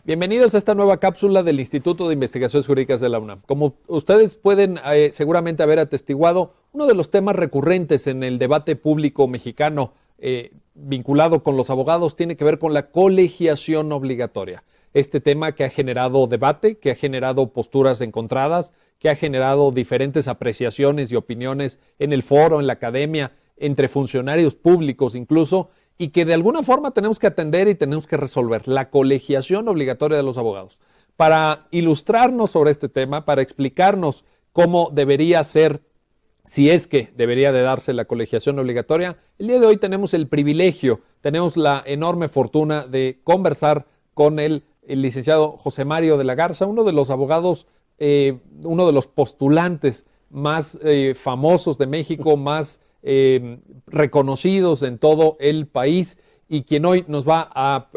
Bienvenidos a esta nueva cápsula del Instituto de Investigaciones Jurídicas de la UNAM. Como ustedes pueden seguramente haber atestiguado, uno de los temas recurrentes en el debate público mexicano vinculado con los abogados tiene que ver con la colegiación obligatoria. Este tema que ha generado debate, que ha generado posturas encontradas, que ha generado diferentes apreciaciones y opiniones en el foro, en la academia, entre funcionarios públicos incluso, y que de alguna forma tenemos que atender y tenemos que resolver, la colegiación obligatoria de los abogados. Para ilustrarnos sobre este tema, para explicarnos cómo debería ser, si es que debería de darse la colegiación obligatoria, el día de hoy tenemos el privilegio, tenemos la enorme fortuna de conversar con el licenciado José Mario de la Garza, uno de los abogados, uno de los postulantes más famosos de México, más reconocidos en todo el país y quien hoy nos va a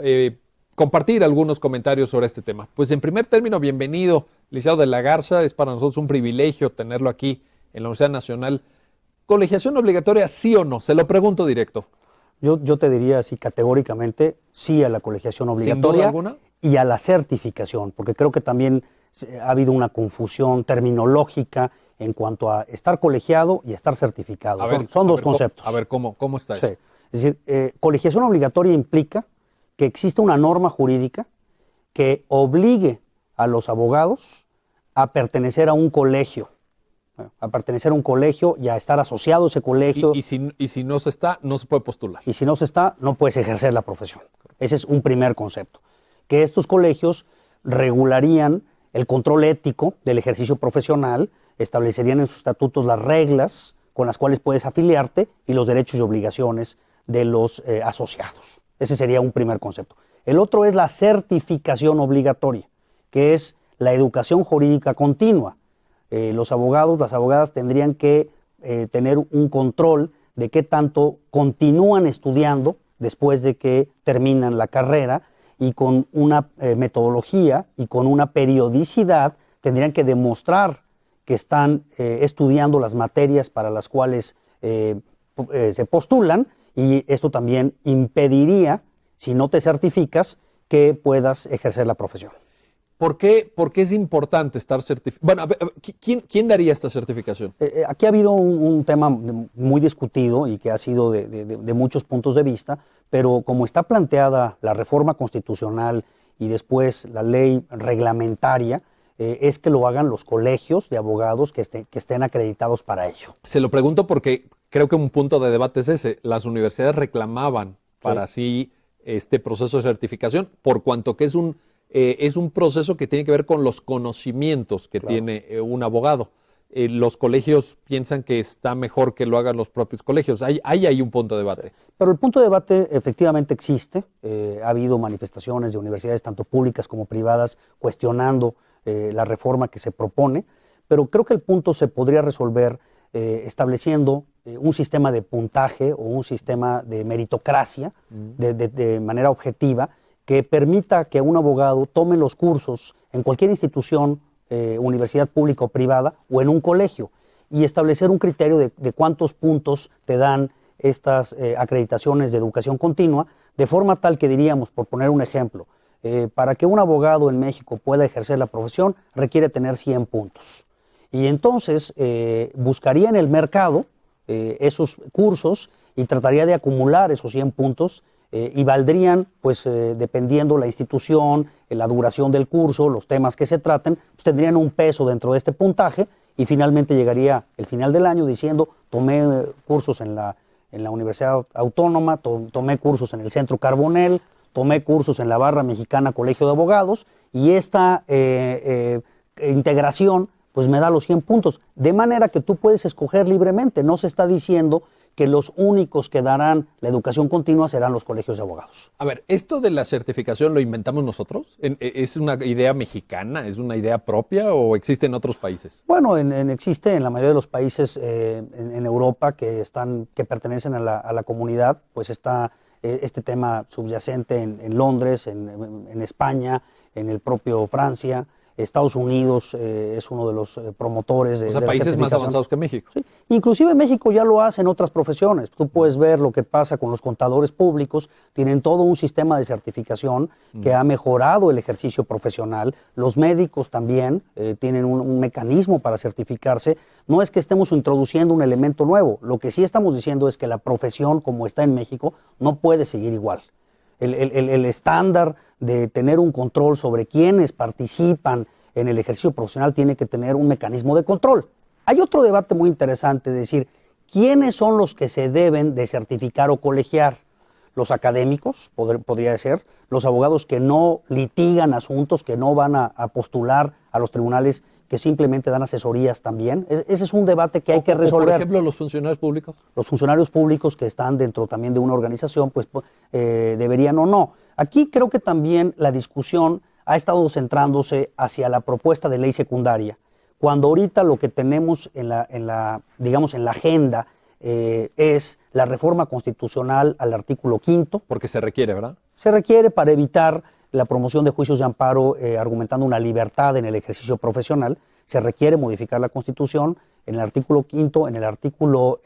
compartir algunos comentarios sobre este tema. Pues en primer término, bienvenido, licenciado de la Garza, es para nosotros un privilegio tenerlo aquí en la Universidad Nacional. ¿Colegiación obligatoria sí o no? Se lo pregunto directo. Yo te diría así categóricamente sí a la colegiación obligatoria. ¿Sin duda alguna? Y a la certificación, porque creo que también ha habido una confusión terminológica en cuanto a estar colegiado y estar certificado. Son dos conceptos. ¿Cómo está eso? Sí. Es decir, colegiación obligatoria implica que existe una norma jurídica que obligue a los abogados a pertenecer a un colegio. A pertenecer a un colegio y a estar asociado a ese colegio. Y si no se está, no se puede postular. Y si no se está, no puedes ejercer la profesión. Ese es un primer concepto. Que estos colegios regularían el control ético del ejercicio profesional, establecerían en sus estatutos las reglas con las cuales puedes afiliarte y los derechos y obligaciones de los asociados. Ese sería un primer concepto. El otro es la certificación obligatoria, que es la educación jurídica continua. Los abogados, las abogadas tendrían que tener un control de qué tanto continúan estudiando después de que terminan la carrera y con una metodología y con una periodicidad tendrían que demostrar que están estudiando las materias para las cuales se postulan, y esto también impediría, si no te certificas, que puedas ejercer la profesión. ¿Por qué es importante estar certificado? Bueno, a ver, ¿quién daría esta certificación? Aquí ha habido un tema muy discutido y que ha sido de muchos puntos de vista, pero como está planteada la reforma constitucional y después la ley reglamentaria, es que lo hagan los colegios de abogados que estén acreditados para ello. Se lo pregunto porque creo que un punto de debate es ese. Las universidades reclamaban para sí este proceso de certificación, por cuanto que es un proceso que tiene que ver con los conocimientos que tiene un abogado. Los colegios piensan que está mejor que lo hagan los propios colegios. Hay un punto de debate. Pero el punto de debate efectivamente existe. Ha habido manifestaciones de universidades, tanto públicas como privadas, cuestionando la reforma que se propone, pero creo que el punto se podría resolver estableciendo un sistema de puntaje o un sistema de meritocracia de manera objetiva, que permita que un abogado tome los cursos en cualquier institución, universidad pública o privada, o en un colegio, y establecer un criterio de cuántos puntos te dan estas acreditaciones de educación continua, de forma tal que diríamos, por poner un ejemplo, para que un abogado en México pueda ejercer la profesión, requiere tener 100 puntos. Y entonces buscaría en el mercado esos cursos y trataría de acumular esos 100 puntos, y valdrían, pues dependiendo la institución, la duración del curso, los temas que se traten, pues tendrían un peso dentro de este puntaje, y finalmente llegaría el final del año diciendo: tomé cursos en la Universidad Autónoma, tomé cursos en el Centro Carbonell, tomé cursos en la Barra Mexicana Colegio de Abogados, y esta integración pues me da los 100 puntos, de manera que tú puedes escoger libremente. No se está diciendo que los únicos que darán la educación continua serán los colegios de abogados. A ver, ¿esto de la certificación lo inventamos nosotros? ¿Es una idea mexicana? ¿Es una idea propia o existe en otros países? Bueno, existe en la mayoría de los países en Europa que pertenecen a la comunidad, pues está este tema subyacente en Londres, en España, en el propio Francia, Estados Unidos es uno de los promotores de O sea, de la países más certificación. avanzados que México. Sí. Inclusive México ya lo hace en otras profesiones. Tú puedes ver lo que pasa con los contadores públicos. Tienen todo un sistema de certificación que ha mejorado el ejercicio profesional. Los médicos también tienen un mecanismo para certificarse. No es que estemos introduciendo un elemento nuevo. Lo que sí estamos diciendo es que la profesión, como está en México, no puede seguir igual. El estándar de tener un control sobre quienes participan en el ejercicio profesional tiene que tener un mecanismo de control. Hay otro debate muy interesante de decir, ¿quiénes son los que se deben de certificar o colegiar? Los académicos, podría ser, los abogados que no litigan asuntos, que no van a postular a los tribunales, que simplemente dan asesorías también. Ese es un debate que hay que resolver. Por ejemplo, los funcionarios públicos. Los funcionarios públicos que están dentro también de una organización, pues deberían o no. Aquí creo que también la discusión ha estado centrándose hacia la propuesta de ley secundaria, cuando ahorita lo que tenemos en la agenda es la reforma constitucional al artículo 5º. Porque se requiere, ¿verdad? Se requiere para evitar la promoción de juicios de amparo argumentando una libertad en el ejercicio profesional. Se requiere modificar la Constitución en el artículo 5º, en el artículo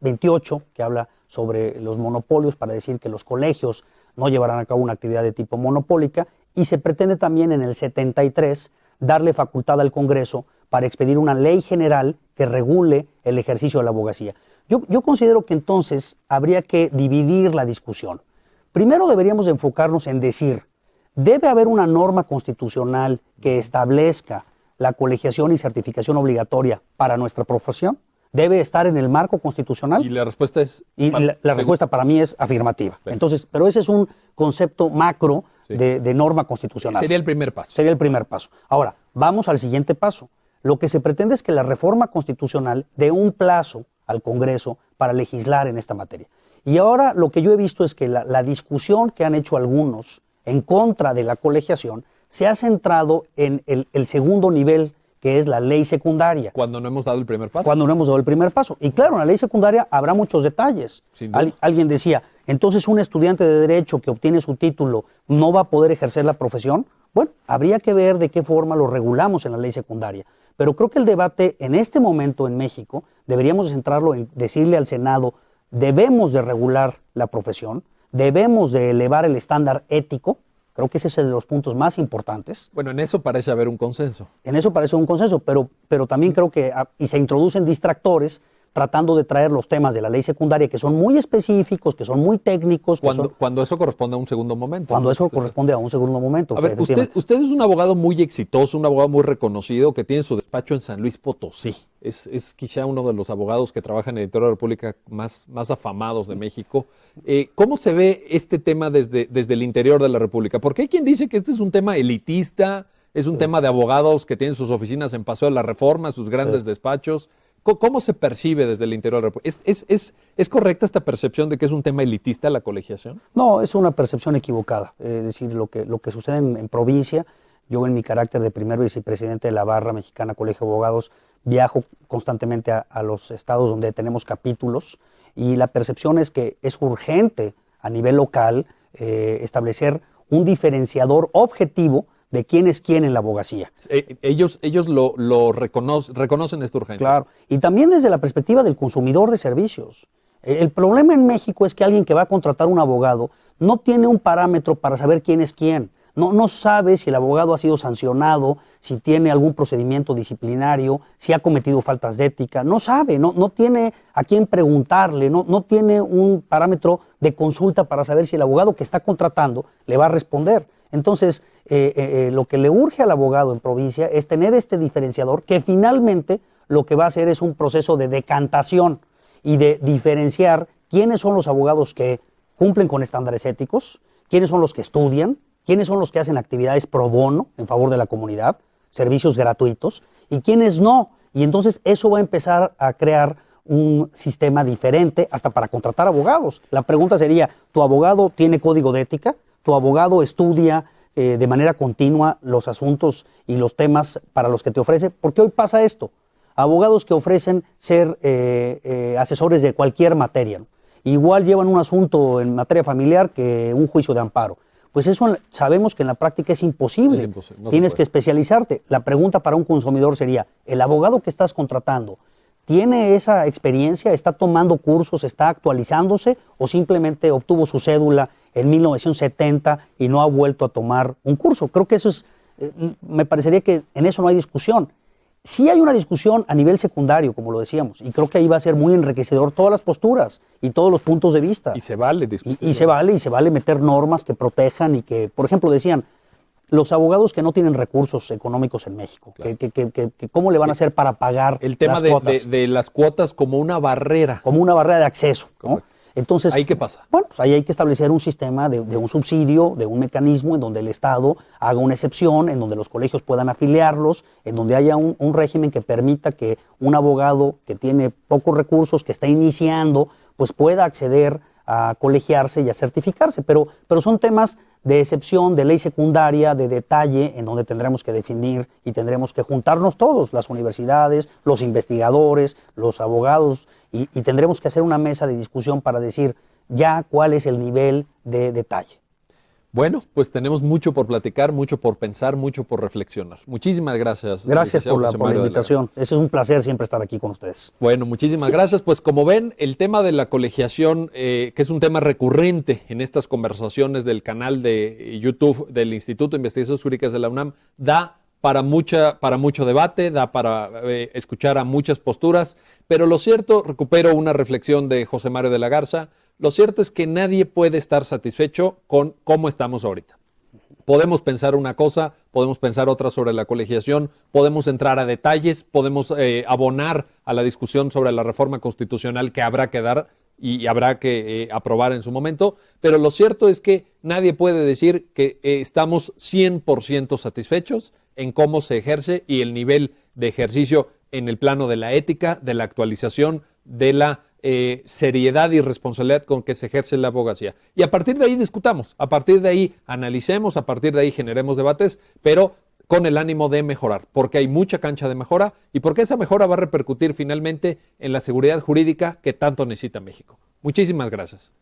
28, que habla sobre los monopolios, para decir que los colegios no llevarán a cabo una actividad de tipo monopólica, y se pretende también en el 73 darle facultad al Congreso para expedir una ley general que regule el ejercicio de la abogacía. Yo considero que entonces habría que dividir la discusión. Primero deberíamos enfocarnos en decir, ¿debe haber una norma constitucional que establezca la colegiación y certificación obligatoria para nuestra profesión? ¿Debe estar en el marco constitucional? Y la respuesta es... Y la respuesta para mí es afirmativa. Sí. Entonces, pero ese es un concepto macro Sí. de norma constitucional. Sería el primer paso. Sería el primer paso. Ahora, vamos al siguiente paso. Lo que se pretende es que la reforma constitucional dé un plazo al Congreso para legislar en esta materia. Y ahora lo que yo he visto es que la discusión que han hecho algunos en contra de la colegiación se ha centrado en el segundo nivel, que es la ley secundaria. Cuando no hemos dado el primer paso. Cuando no hemos dado el primer paso. Y claro, en la ley secundaria habrá muchos detalles. Sin duda. Alguien decía, entonces un estudiante de Derecho que obtiene su título no va a poder ejercer la profesión. Bueno, habría que ver de qué forma lo regulamos en la ley secundaria. Pero creo que el debate en este momento en México deberíamos centrarlo en decirle al Senado, debemos de regular la profesión, debemos de elevar el estándar ético. Creo que ese es el de los puntos más importantes. Bueno, en eso parece haber un consenso. En eso parece un consenso, pero también creo que y se introducen distractores tratando de traer los temas de la ley secundaria que son muy específicos, que son muy técnicos. Cuando eso corresponde a un segundo momento. Cuando eso corresponde a un segundo momento. A ver, usted es un abogado muy exitoso, un abogado muy reconocido que tiene su despacho en San Luis Potosí. Es quizá uno de los abogados que trabajan en el Editorial de la República más afamados de México. ¿Cómo se ve este tema desde el interior de la República? Porque hay quien dice que este es un tema elitista, es un tema de abogados que tienen sus oficinas en Paseo de la Reforma, sus grandes despachos. ¿Cómo se percibe desde el interior de la República? ¿Es correcta esta percepción de que es un tema elitista la colegiación? No, es una percepción equivocada. Es decir, lo que sucede en provincia, yo en mi carácter de primer vicepresidente de la Barra Mexicana Colegio de Abogados, viajo constantemente a los estados donde tenemos capítulos y la percepción es que es urgente a nivel local establecer un diferenciador objetivo de quién es quién en la abogacía. Ellos lo reconocen esta urgencia. Claro, y también desde la perspectiva del consumidor de servicios. El problema en México es que alguien que va a contratar un abogado no tiene un parámetro para saber quién es quién. No sabe si el abogado ha sido sancionado, si tiene algún procedimiento disciplinario, si ha cometido faltas de ética. No sabe, no tiene a quién preguntarle, no tiene un parámetro de consulta para saber si el abogado que está contratando le va a responder. Entonces, lo que le urge al abogado en provincia es tener este diferenciador que finalmente lo que va a hacer es un proceso de decantación y de diferenciar quiénes son los abogados que cumplen con estándares éticos, quiénes son los que estudian, quiénes son los que hacen actividades pro bono en favor de la comunidad, servicios gratuitos, y quiénes no. Y entonces eso va a empezar a crear un sistema diferente hasta para contratar abogados. La pregunta sería, ¿tu abogado tiene código de ética? ¿Tu abogado estudia de manera continua los asuntos y los temas para los que te ofrece? Porque hoy pasa esto. Abogados que ofrecen ser asesores de cualquier materia, ¿no? Igual llevan un asunto en materia familiar que un juicio de amparo. pues eso sabemos que en la práctica es imposible. Es imposible, no se Tienes puede. que especializarte. La pregunta para un consumidor sería, ¿el abogado que estás contratando tiene esa experiencia, está tomando cursos, está actualizándose o simplemente obtuvo su cédula en 1970 y no ha vuelto a tomar un curso? Creo que eso es, me parecería que en eso no hay discusión. Sí hay una discusión a nivel secundario, como lo decíamos, y creo que ahí va a ser muy enriquecedor todas las posturas y todos los puntos de vista. Y se vale discutir. Y se vale meter normas que protejan y que, por ejemplo, decían, los abogados que no tienen recursos económicos en México, Claro. que ¿cómo le van a hacer para pagar El tema las de, cuotas? de las cuotas como una barrera. Como una barrera de acceso, ¿no? Correcto. Entonces, ¿Ahí qué pasa? Bueno, pues ahí hay que establecer un sistema de un subsidio, de un mecanismo en donde el Estado haga una excepción, en donde los colegios puedan afiliarlos, en donde haya un régimen que permita que un abogado que tiene pocos recursos, que está iniciando, pues pueda acceder a colegiarse y a certificarse. Pero son temas de excepción, de ley secundaria, de detalle, en donde tendremos que definir y tendremos que juntarnos todos, las universidades, los investigadores, los abogados, y tendremos que hacer una mesa de discusión para decir ya cuál es el nivel de detalle. Bueno, pues tenemos mucho por platicar, mucho por pensar, mucho por reflexionar. Muchísimas gracias. Gracias licenciado por la José Mario de la invitación. Es un placer siempre estar aquí con ustedes. Bueno, muchísimas gracias. Pues como ven, el tema de la colegiación, que es un tema recurrente en estas conversaciones del canal de YouTube del Instituto de Investigaciones Jurídicas de la UNAM, da para mucho debate, da para escuchar a muchas posturas, pero lo cierto, recupero una reflexión de José Mario de la Garza, lo cierto es que nadie puede estar satisfecho con cómo estamos ahorita. Podemos pensar una cosa, podemos pensar otra sobre la colegiación, podemos entrar a detalles, podemos abonar a la discusión sobre la reforma constitucional que habrá que dar y habrá que aprobar en su momento, pero lo cierto es que nadie puede decir que estamos 100% satisfechos en cómo se ejerce y el nivel de ejercicio en el plano de la ética, de la actualización, de la seriedad y responsabilidad con que se ejerce la abogacía. Y a partir de ahí discutamos, a partir de ahí analicemos, a partir de ahí generemos debates, pero con el ánimo de mejorar, porque hay mucha cancha de mejora y porque esa mejora va a repercutir finalmente en la seguridad jurídica que tanto necesita México. Muchísimas gracias.